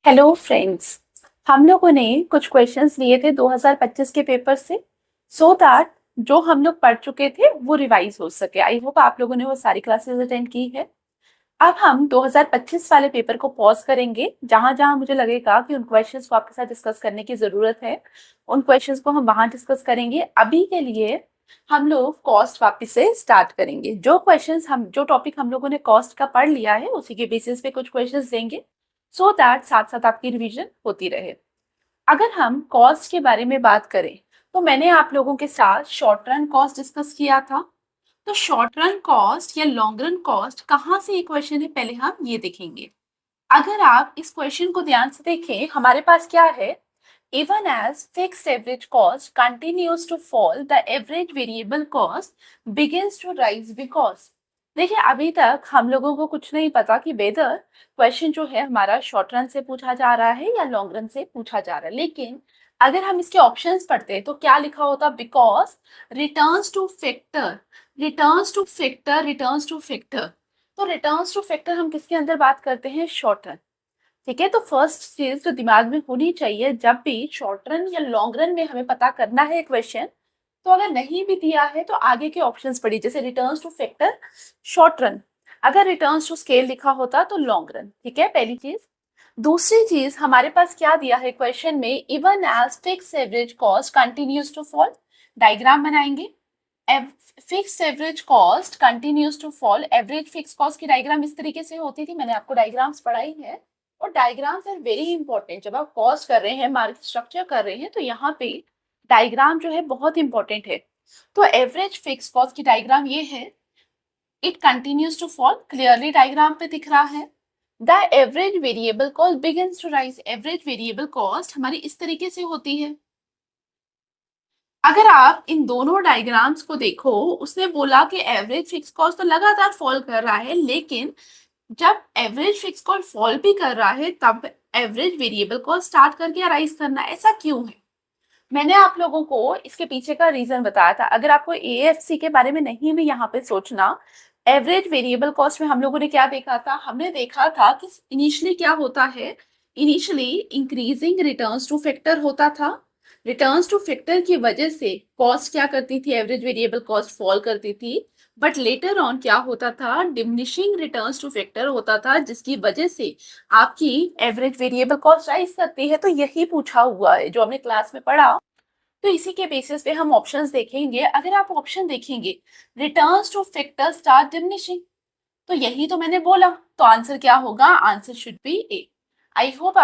Hello friends. हम लोगों ने कुछ क्वेश्चंस लिए थे 2025 के पेपर से सो दैट जो हम लोग पढ़ चुके थे वो रिवाइज हो सके। आई होप आप लोगों ने वो सारी क्लासेस अटेंड की है। अब हम 2025 वाले पेपर को पॉज करेंगे। जहां जहां मुझे लगेगा कि उन क्वेश्चंस को आपके साथ डिस्कस करने की जरूरत है उन क्वेश्चंस को हम वहां डिस्कस करेंगे। अभी के लिए हम लोग कॉस्ट वापस से स्टार्ट करेंगे। जो टॉपिक हम लोगों ने कॉस्ट का पढ़ लिया है उसी के बेसिस पे कुछ क्वेश्चंस देंगे सो दैट साथ साथ आपकी रिवीजन होती रहे। अगर हम कॉस्ट के बारे में बात करें तो मैंने आप लोगों के साथ शॉर्ट रन कॉस्ट डिस्कस किया था। तो शॉर्ट रन कॉस्ट या लॉन्ग रन कॉस्ट कहाँ से ये क्वेश्चन है पहले हम ये देखेंगे। अगर आप इस क्वेश्चन को ध्यान से देखें हमारे पास क्या है। Even as fixed average cost continues to fall the average variable cost begins to rise because. देखिए अभी तक हम लोगों को कुछ नहीं पता कि वेदर क्वेश्चन जो है हमारा शॉर्ट रन से पूछा जा रहा है या लॉन्ग रन से पूछा जा रहा है। लेकिन अगर हम इसके ऑप्शंस पढ़ते हैं तो क्या लिखा होता because returns two factor returns two factor returns two factor. तो रिटर्न्स टू फैक्टर हम किसके अंदर बात करते हैं शॉर्ट रन। ठीक है, तो फर्स्ट चीज जो दिमाग में होनी चाहिए जब भी शॉर्ट रन या लॉन्ग रन में हमें पता करना है क्वेश्चन, तो अगर नहीं भी दिया है तो आगे के ऑप्शंस पढ़िए। जैसे returns two factor short run, अगर रिटर्न्स टू स्केल लिखा होता तो लॉन्ग रन। ठीक है, पहली चीज। दूसरी चीज हमारे पास क्या दिया है क्वेश्चन में, even as fix average cost continues to fall. Diagram बनाएंगे। Fix average cost continues to fall. Average fix cost की डायग्राम इस तरीके से होती थी, मैंने आपको डायग्राम्स पढ़ाई है। और डायग्राम्स आर वेरी इंपॉर्टेंट। जब आप कॉस्ट कर रहे हैं, मार्केट स्ट्रक्चर कर रहे हैं, तो यहाँ पे डायग्राम जो है बहुत इंपॉर्टेंट है। तो एवरेज फिक्स कॉस्ट की डायग्राम ये है। It continues to fall, clearly diagram पे दिख रहा है। The average variable cost begins to rise. Average variable cost हमारी इस तरीके से होती है। अगर आप इन दोनों डायग्राम्स को देखो, उसने बोला कि एवरेज फिक्स कॉस्ट तो लगातार फॉल कर रहा है, लेकिन जब एवरेज फिक्स कॉस्ट फॉल भी कर रहा है तब एवरेज वेरिएबल कॉस्ट स्टार्ट करके अराइज करना। ऐसा क्यों है? मैंने आप लोगों को इसके पीछे का रीजन बताया था। अगर आपको एएफसी के बारे में नहीं भी यहाँ पे सोचना, एवरेज वेरिएबल कॉस्ट में हम लोगों ने क्या देखा था, हमने देखा था कि इनिशियली क्या होता है। Initially increasing returns two factor होता था। रिटर्न्स टू फैक्टर की वजह से कॉस्ट क्या करती थी, एवरेज वेरिएबल कॉस्ट फॉल करती थी। बट लेटर ऑन क्या होता था, डिमिनिशिंग रिटर्न्स टू फैक्टर होता था, जिसकी वजह से आपकी एवरेज वेरिएबल कॉस्ट राइज करती है। तो यही पूछा हुआ है जो हमने क्लास में पढ़ा। तो इसी के बेसिस पे हम ऑप्शंस देखेंगे। अगर आप ऑप्शन देखेंगे, returns two factor start diminishing, तो यही तो मैंने बोला। तो आंसर क्या होगा, answer should be A. I hope